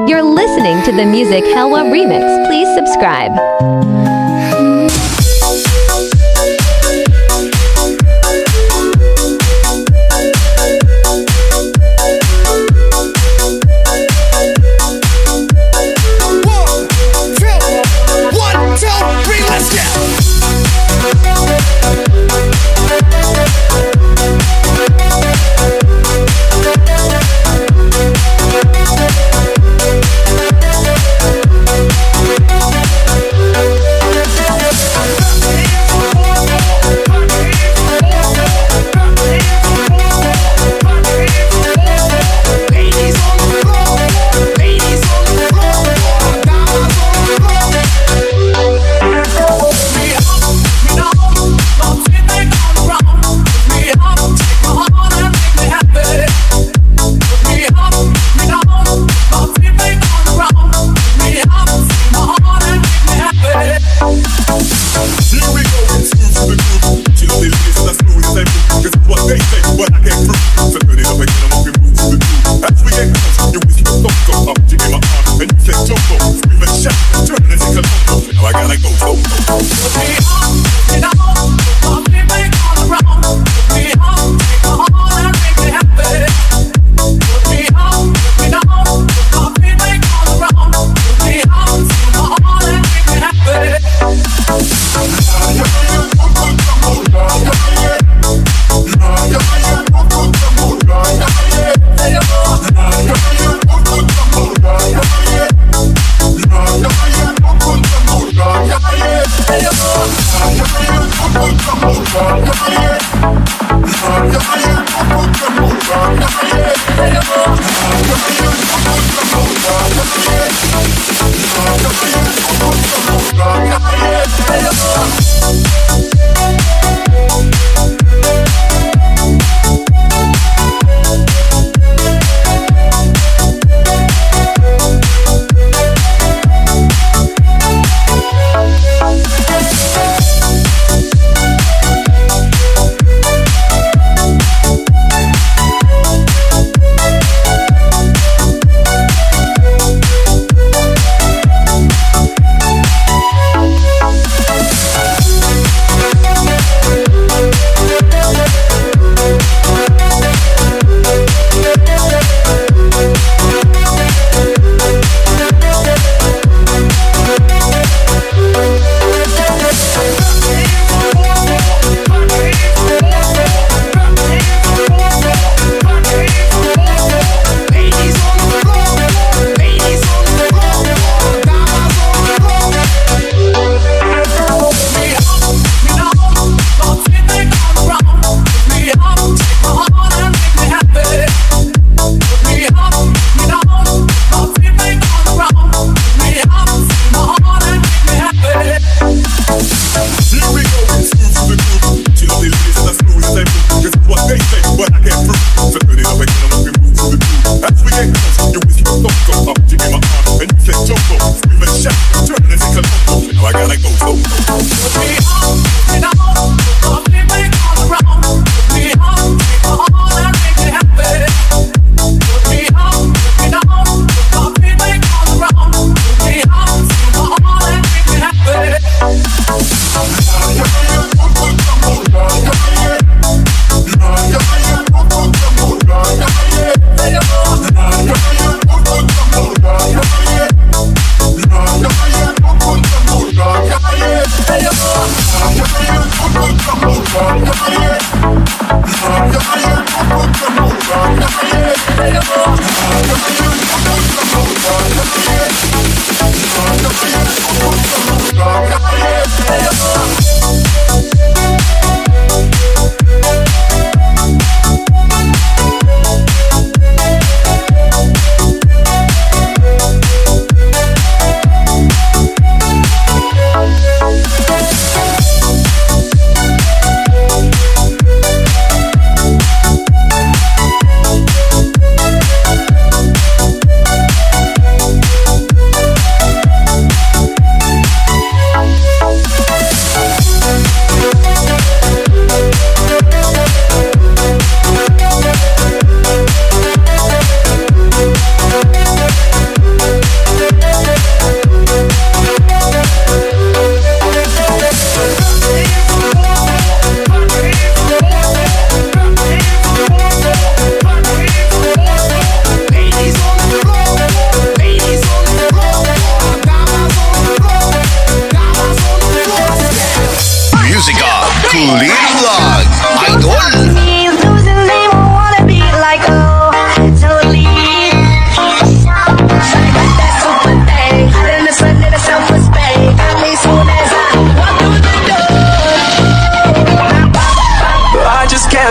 You're listening to the Music Helwa remix. Please subscribe.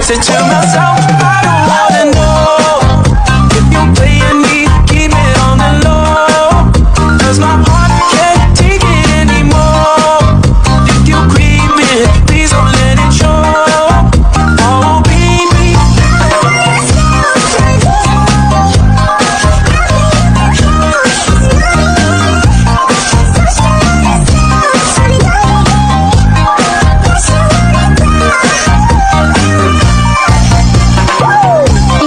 kept it to myself. I don't wanna know if you're playing me, keep it on the low. Cause my heart can't take it anymore. If you creeping, please don't let it show. Oh baby,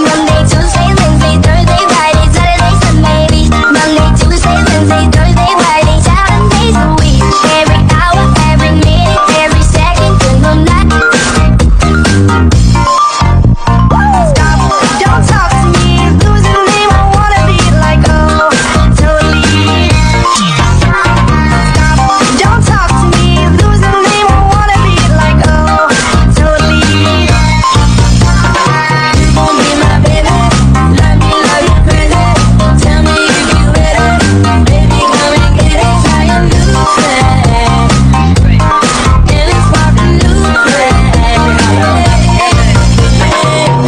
Monday, Tuesday, Wednesday, Thursday, Friday, Saturday, Sunday, Monday, Tuesday, Wednesday, Thursday, Friday, 7 days a week. Every hour, every minute, every second, till the night. Stop, don't talk to me, losing me, I wanna be like, oh, totally. Stop, don't talk to me, losing me, I wanna be like, oh, totally. You gon' be my baby, love me crazy. Tell me if you ready, baby, come and get it. I am losing, and it's fucking losing.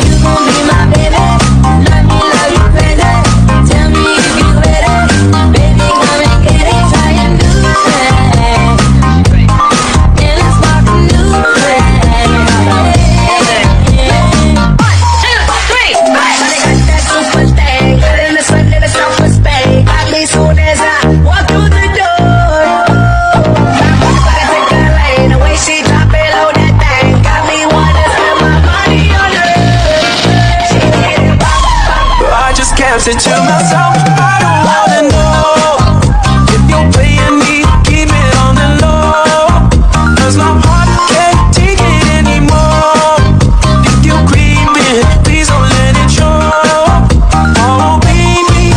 You gon' be my baby, love me crazy. Tell me if you ready, baby, come and get it. I am losing, and it's fucking losing. 1, 2, 3, 4. Got in the sweat, let us off with spade. Got me soon as I walk through the door. I take that lane, the way she drop it on that thing. Got me wanna spend my money on her. She hit it, bop, bop. I just kept it to myself. I don't wanna know if you're playing me, keep it on the low. Cause my heart can't take it anymore. If you creeping, please don't let it show. Oh baby,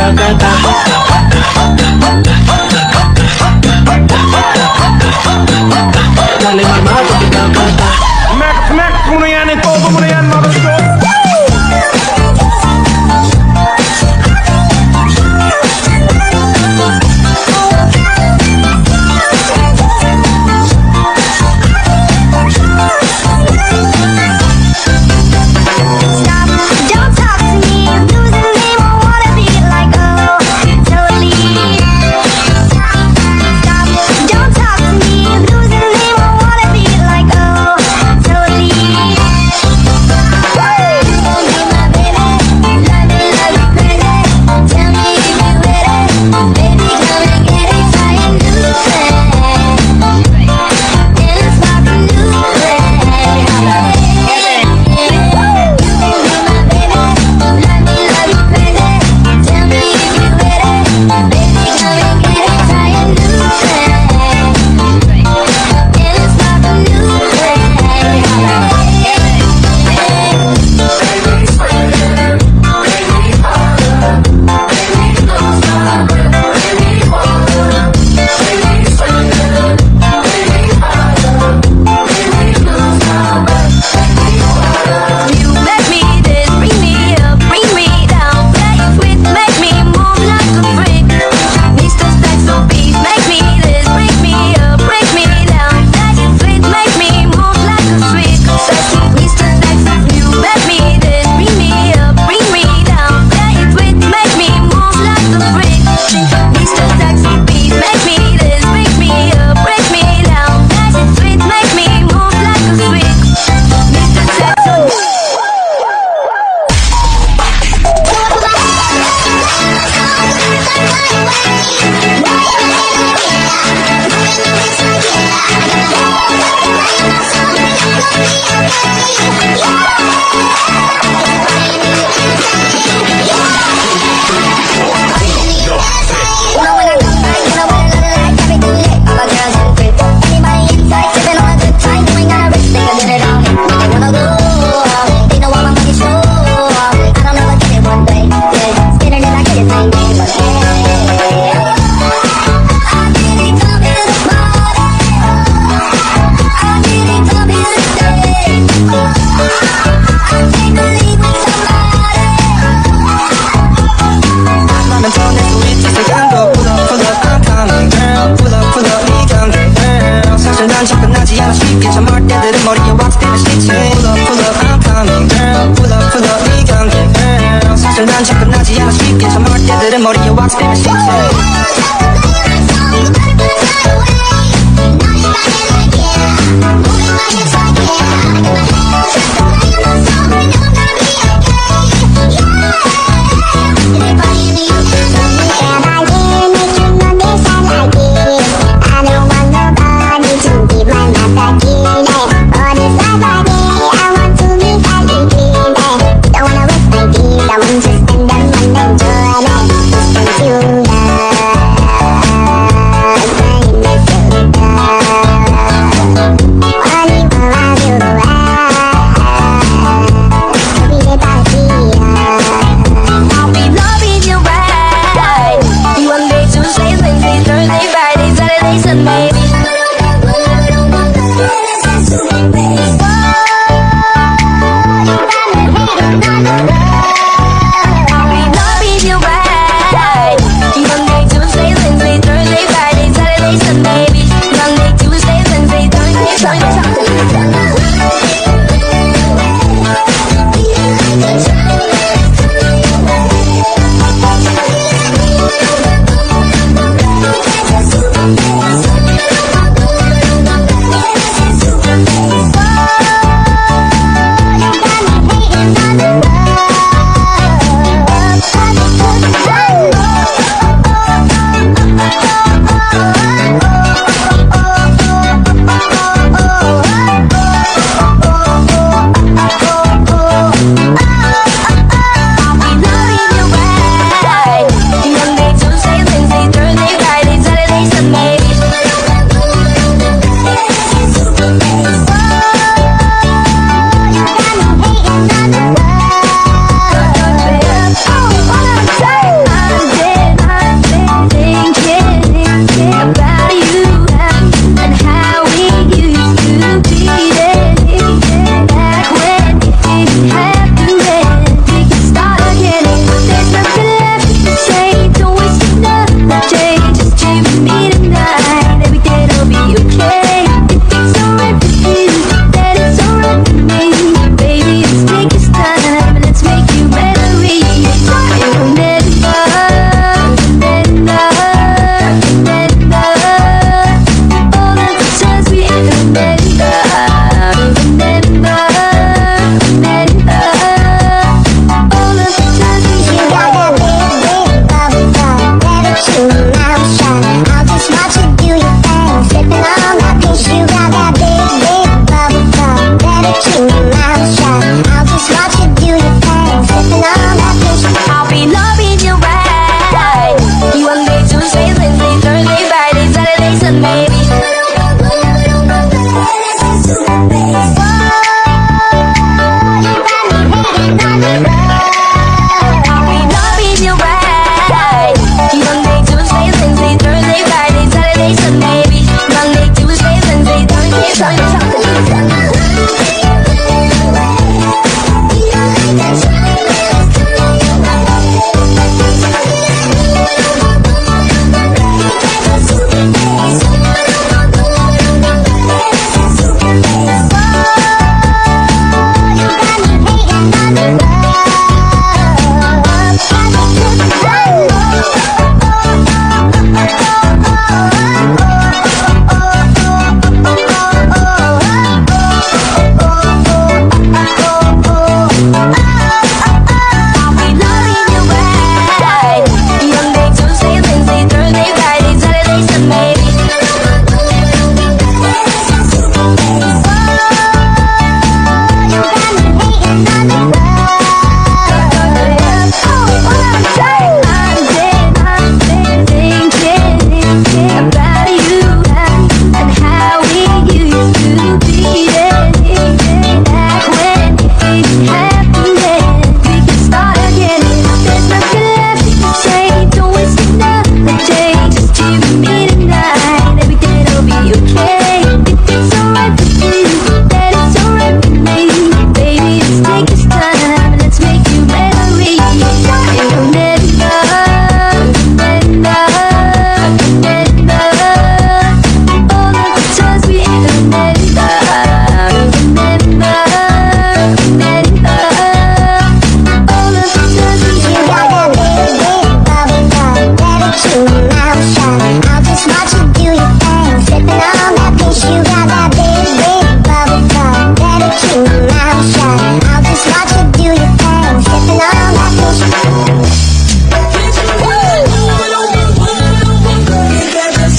Dale mamá, Mac, Mac, muna yan ito, muna yan mga gusto.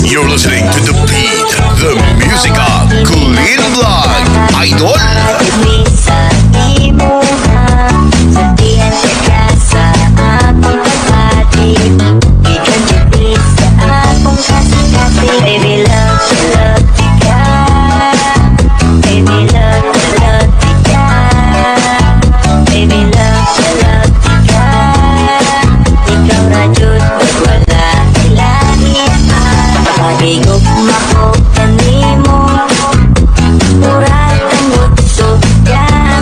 You're listening to the beat, the music of Clean Vlog Idol. Sa imuha, sabihan ka sa akong kapatid. Ikanjiti sa akong kasi-kasi. Baby love ka. Baby love ka. Baby love ka. Ikaw na Diyos, wala ilahin. Pag-igop mako kanimo, murag ang utso ka.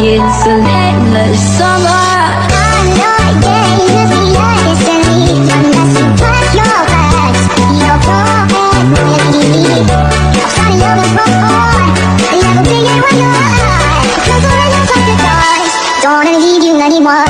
It's an endless summer. I'm not gay, just be honest and me. Unless you touch your bags, you're perfect, really. I'm starting over from on. Never be it when you're alive. Cause when you touch the stars, don't wanna leave you anymore.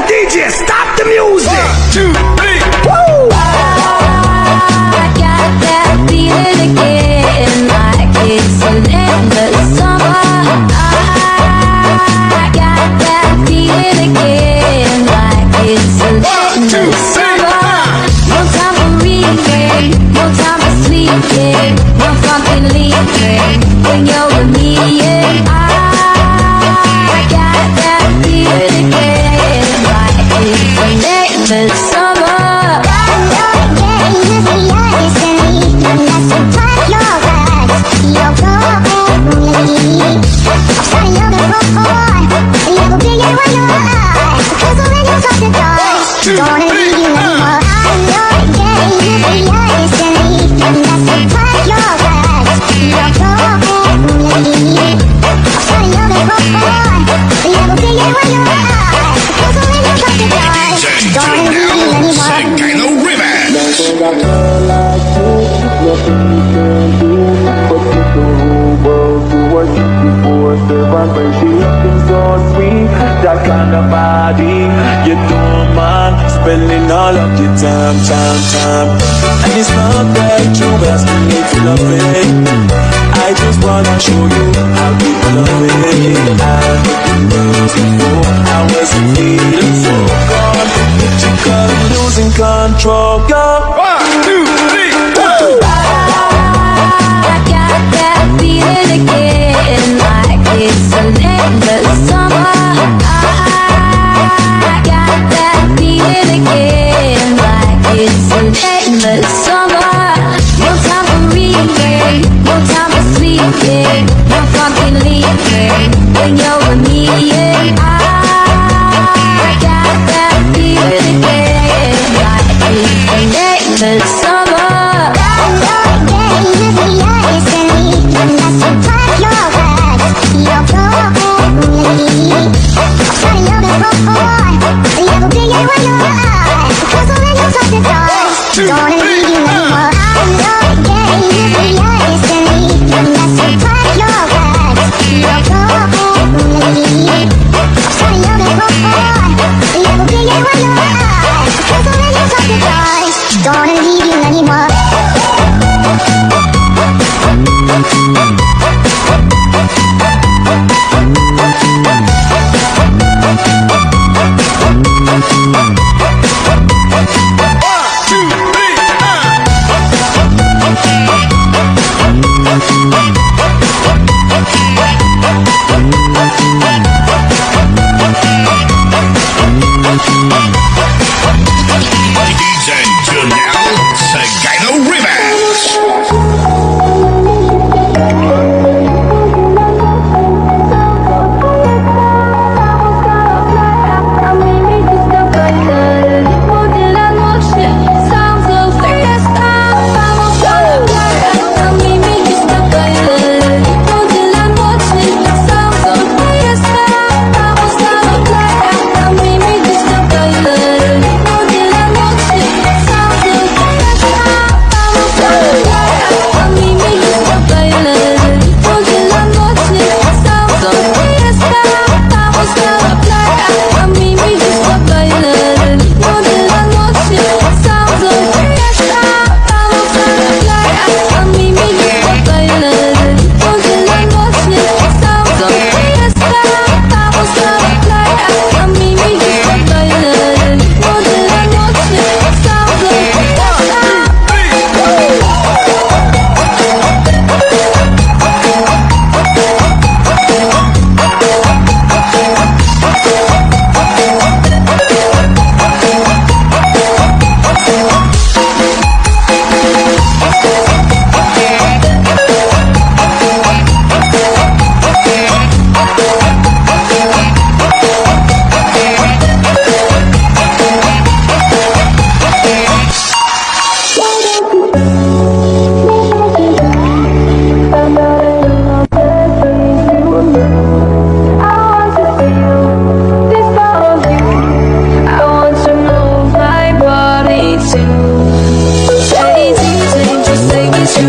DJ, stop the music! 1, 2, 3, woo! I got that feeling again, like it's an endless summer. I got that feeling again, like it's an endless summer. No time for reading, no time for sleeping, no fun believing when you're with me. Yeah, I got that feeling again. It's an endless summer. I'm not gay, just be honest and me. Unless you touch your bags, you're perfect, really. I'm starting over from on. Never be it when you're alive. Cause when you touch the stars, don't wanna leave you anymore. I'm not gay, just be honest and me. Unless you touch your bags, you're perfect, really. I'm starting over from on. Never be it when you're alive. Cause when you touch the stars, don't wanna leave you anymore. Crescendo remix. Nothing I feel like this, nothing you can do. But take the whole world to a 24/7. When she looking so sweet, that kind of body, you don't mind spending all of your time. And it's not that you asking me to love it. I just wanna show you how deep I love it. I wasn't feeling so gone. You got losing control, girl. 1, 2, 3, woo! I got that feeling again, like it's an endless summer. I got that feeling again, like it's an endless summer. No time for reading, no time for sleeping, no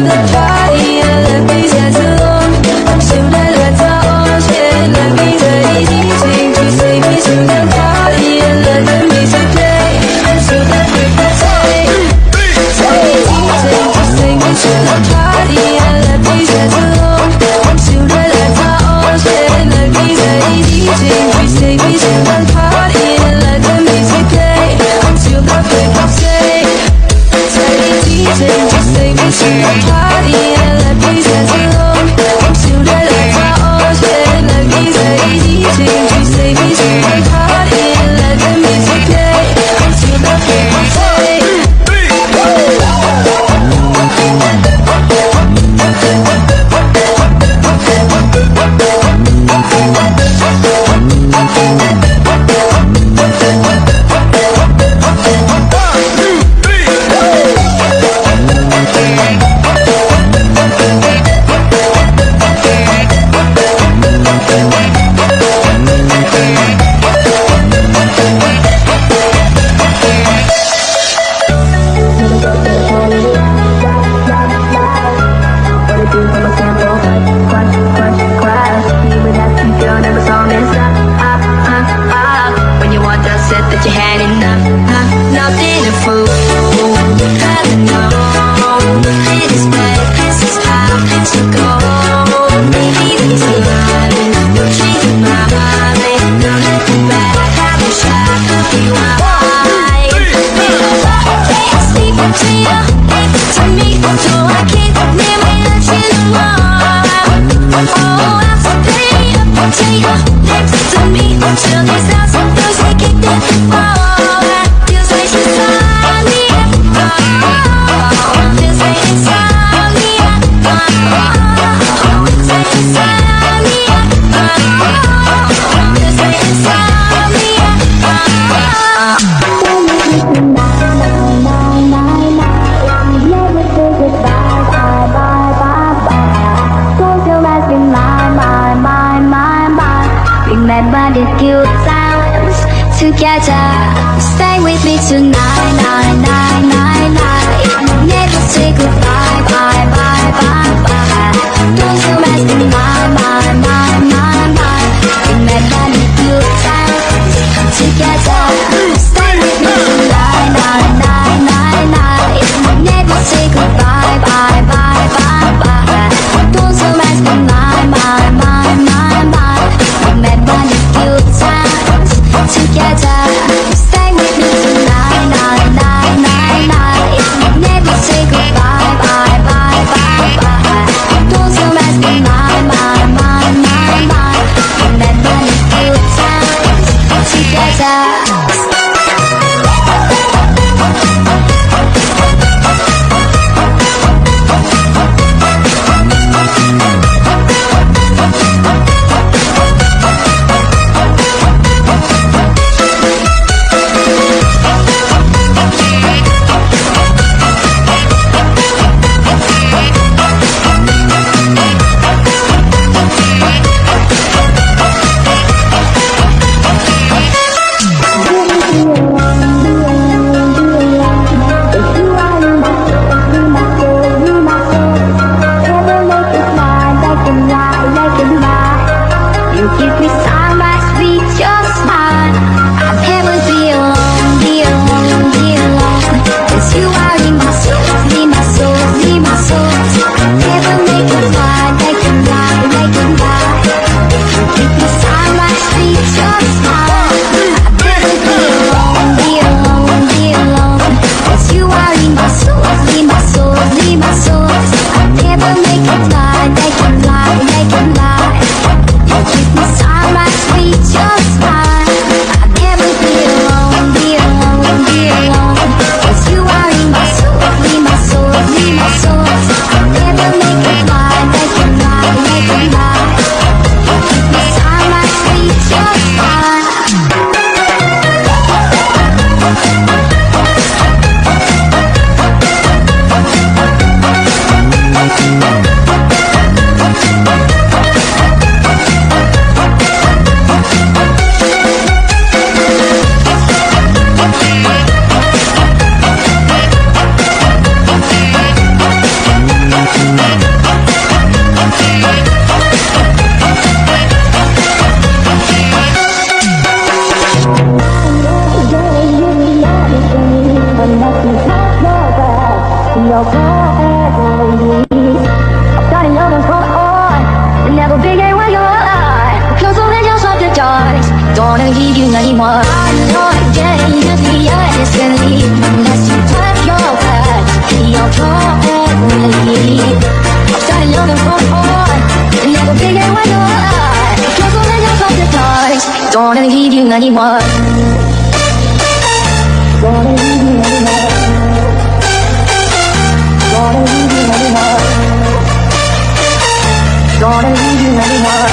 the party and let me dance along. I'm sure that let's all share. Let me tell you, DJ, please take me to the party and let the music play. I'm sure that we can say, DJ, please take me to the party and let me dance along. I'm sure that let's all share. Let me tell you, DJ, please take me to the party and let the music play. I'm sure that we can say, DJ, just take me to the party and let me dance along. I'm sure that let's all share. Let me tell you, DJ, just take me to the party and let the music play. I'm sure that we can say. When you want that set that you had enough, nothing to fool. Gotta know it is bad, this is how to go. Maybe this time you'll change my mind. Now look back, have a shot, you are. Can't sleep until you to me, so I can't live without you no more. Oh, I stay up until you next to me until these sounds of those make it dead. Oh, feels like insomnia. Oh, feels like insomnia. Oh, feels like insomnia. Oh, feels like insomnia. Remember the good times together. Stay with me tonight, night, night, night, night. Never say goodbye, bye, bye, bye, bye. Don't you mess with my. Remember the good times together. Stay with me tonight, night, night, night, night. Never say goodbye, bye, bye, bye, bye. Don't you mess with my. Remember the good times together. Stay with me tonight, night, night, night, night. Never say goodbye, bye. leaving anymore. Gonna leave you anymore. Gonna leave you anymore. Gonna leave you anymore.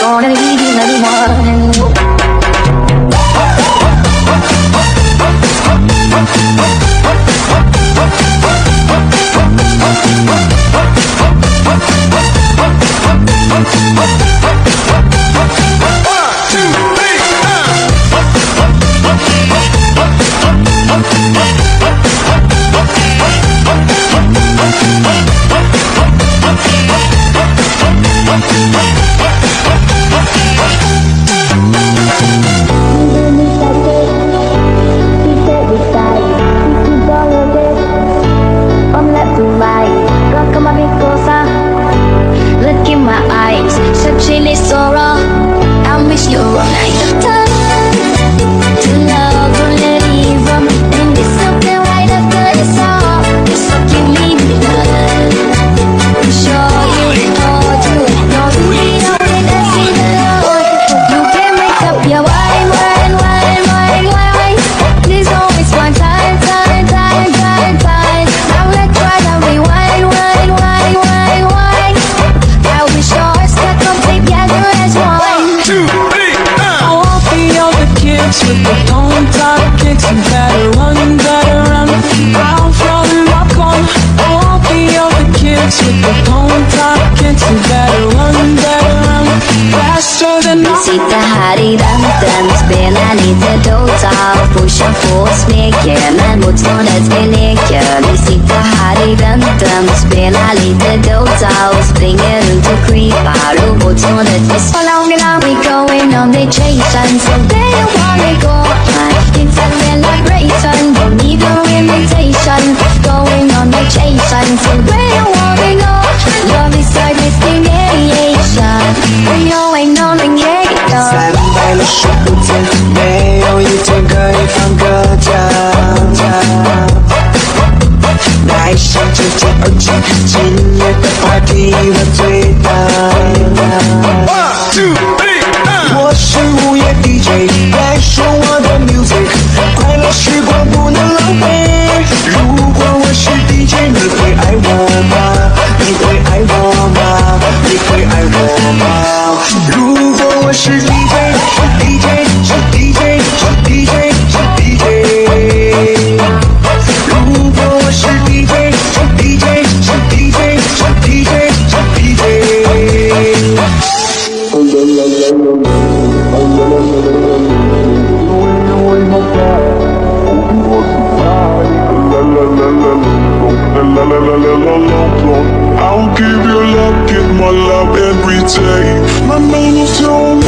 Gonna leave you anymore. Sitter här i väntan, spelar lite Dota och pushar på och smeker, men motståndet vi leker. Vi sitter här i väntan, spelar lite Dota och springer runt och creepar, och motståndet vi so long and now we going on vacation, so they don't wanna go. It's a celebration, don't need no invitation. Going on vacation, so they don't wanna go. Love is our destination, we know ain't nothing yet. 三百65天，没有一天可以放个假。来上这第二季，今夜的 party 我最大。我是午夜 DJ， 来说我的 music， 快乐时光不能浪费。如果我是 DJ， 你会爱我吗？你会爱我吗？你会爱我吗？如果我是 DJ， 是 DJ， 是 DJ， 是 DJ， 是 DJ。如果我是 DJ， 是 DJ， 是 DJ， 是 DJ， 是 DJ。I'll give you love, give my love every day. My name is Joe,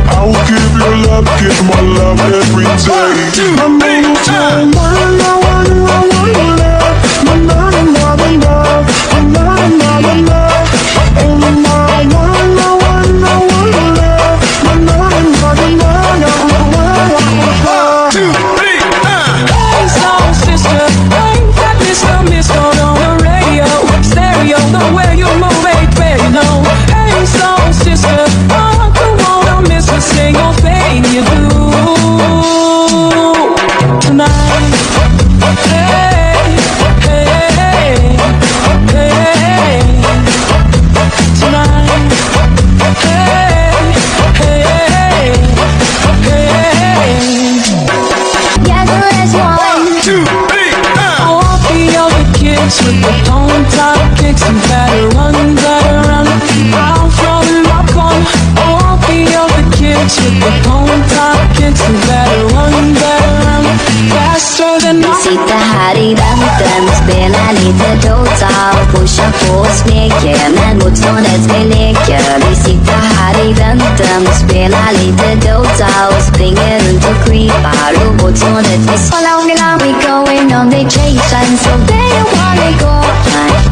I'll give you love, give my love every day. My name is Joe, with the tone top kicks and better run. I'll throw it up on all the other kids with the tone top kicks and better run. Faster than I. Sitter här i väntan, spelar lite Dota och pushar på och smeker, men motståndet vi leker. Vi sitter här i väntan, spelar lite Dota och springer runt och creepar, och motståndet vi so long and now we going going on vacation, so they don't wanna go.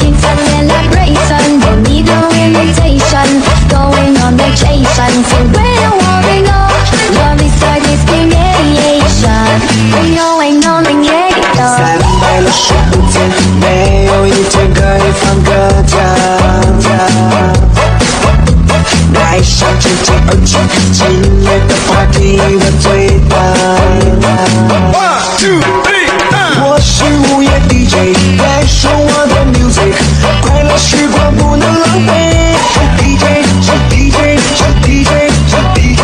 It's a celebration, don't need no invitation. Going on vacation, so they don't wanna go. Love is a destination, we going on vacation. 365天，没有一天可以放个假。来上前进而去，激烈的 party 我最大。One, two, three, 我是午夜 DJ， 来说我的 music， 快乐时光不能浪费。是 DJ， 是 DJ， 是 DJ， 是 DJ。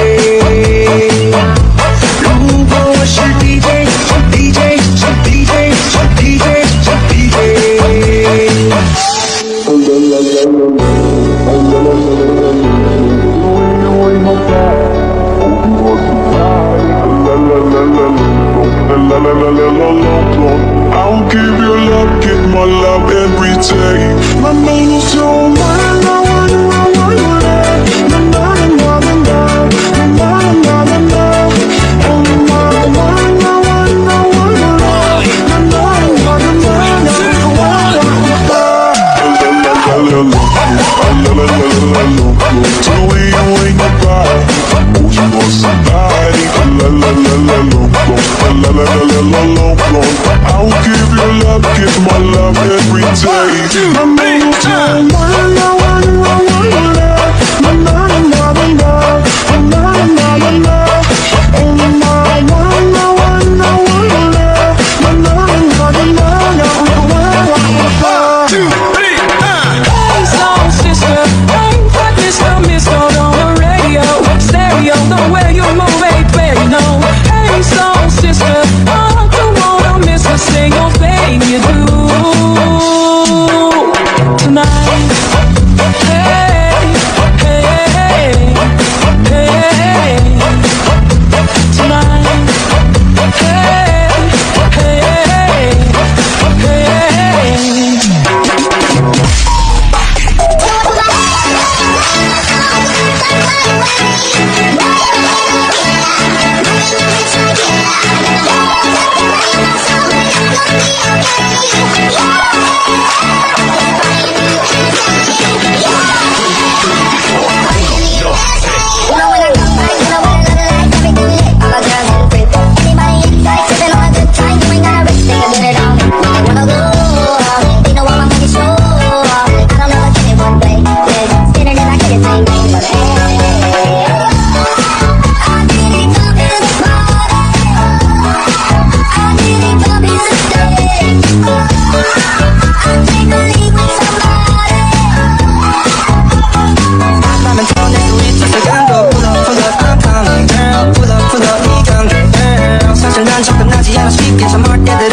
如果我是 DJ， 是 DJ， 是 DJ， 是 DJ， 是 DJ。I'll give you love, get my love every day. My name is so I'll give you love, give my love every day. My name is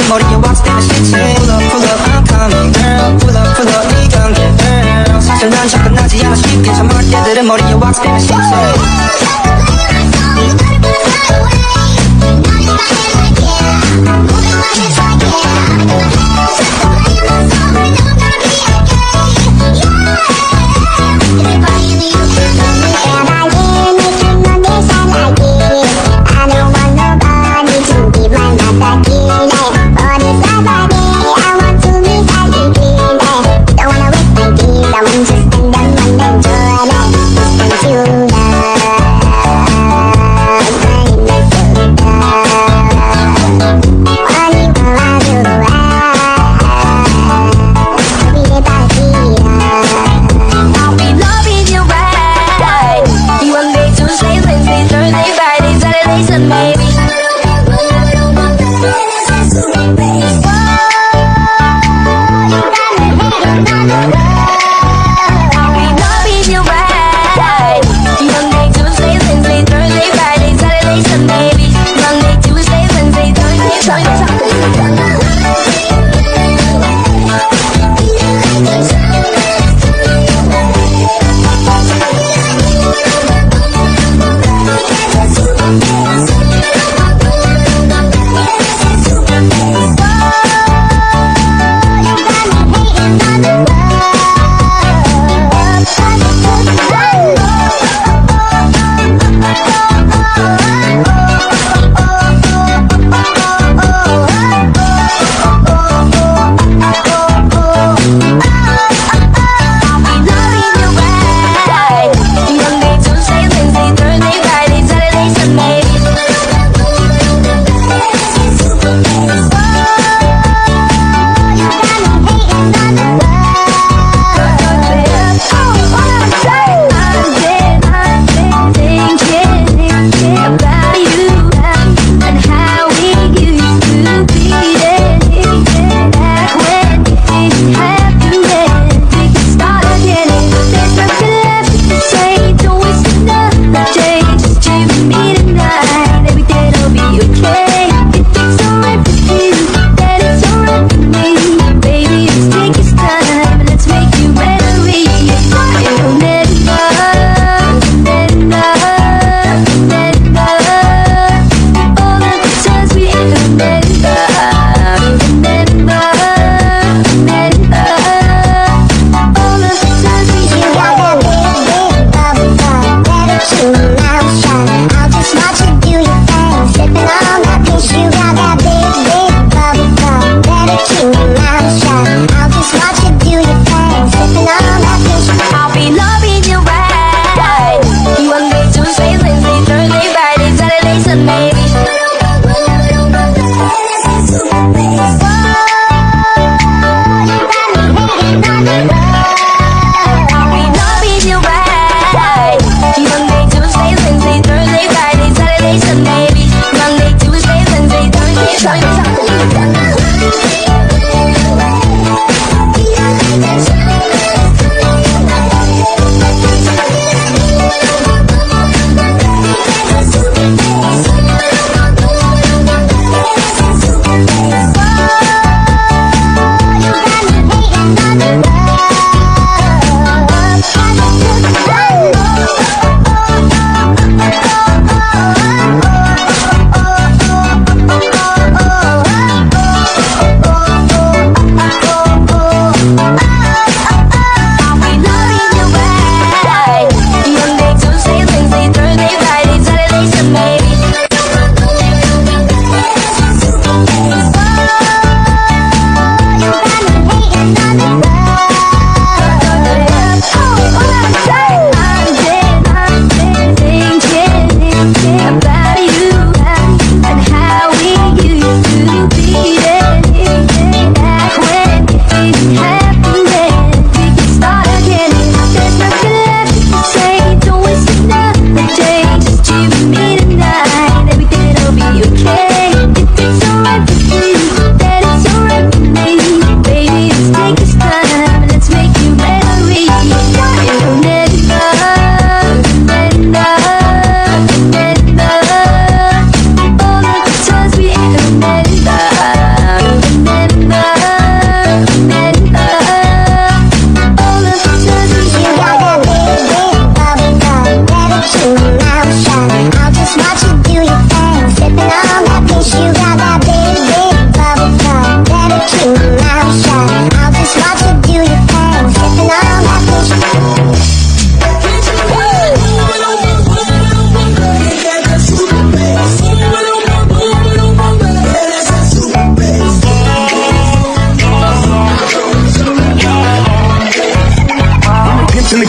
머리에 왁스 때문에 시치 Pull up, I'm coming girl Pull up, 네 관계 girl 사실 난 접근하지 않아 쉽게 참을 때들은 머리에 왁스 때문에 시치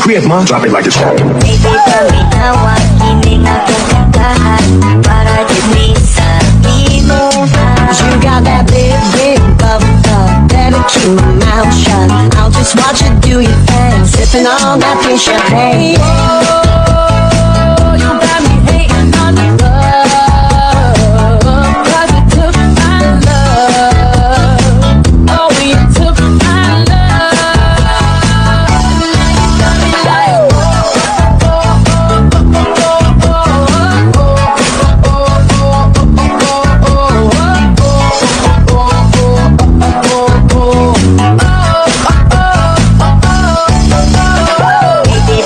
Create man, drop it like it's hot. Baby, paminawa, kining akong kakahat para di sabi mo ha. You got that big, big bubble cup, better keep my mouth shut. I'll just watch you do your thing, sipping on that pink champagne. Oh, you got me hating on the love, 'cause you took my love. Oh, you took my love. Baby,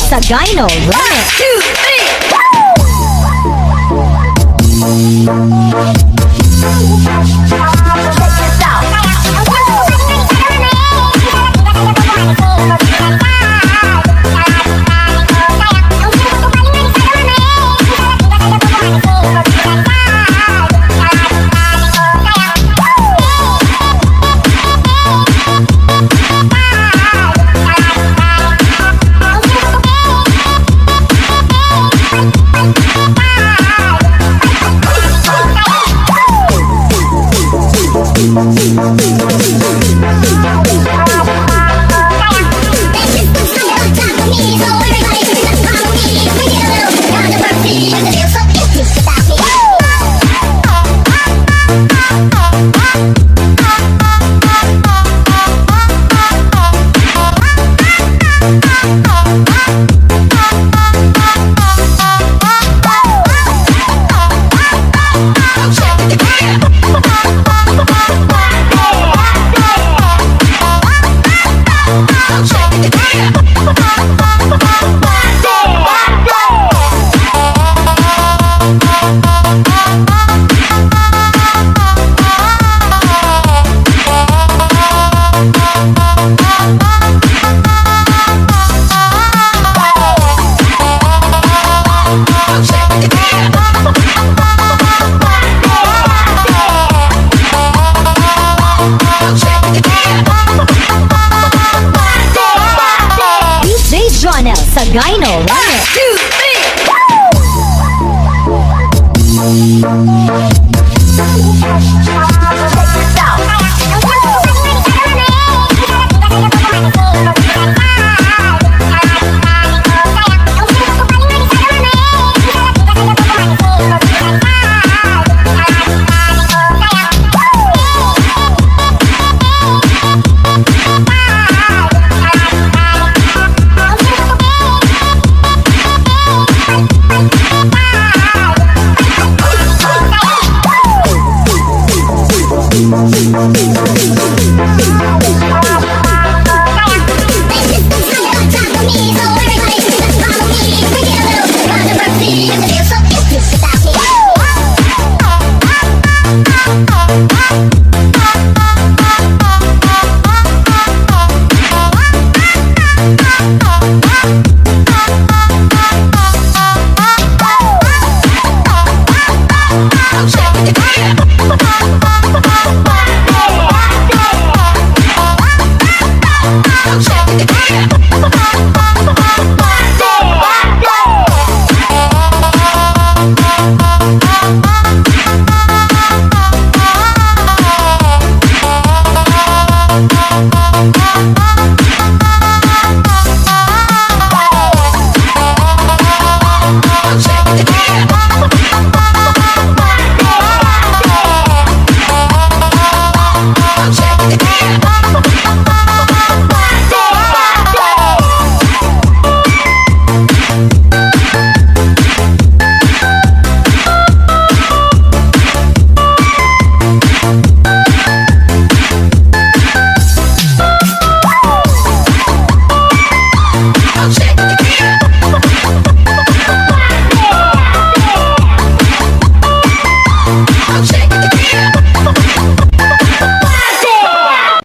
Sagino Remix.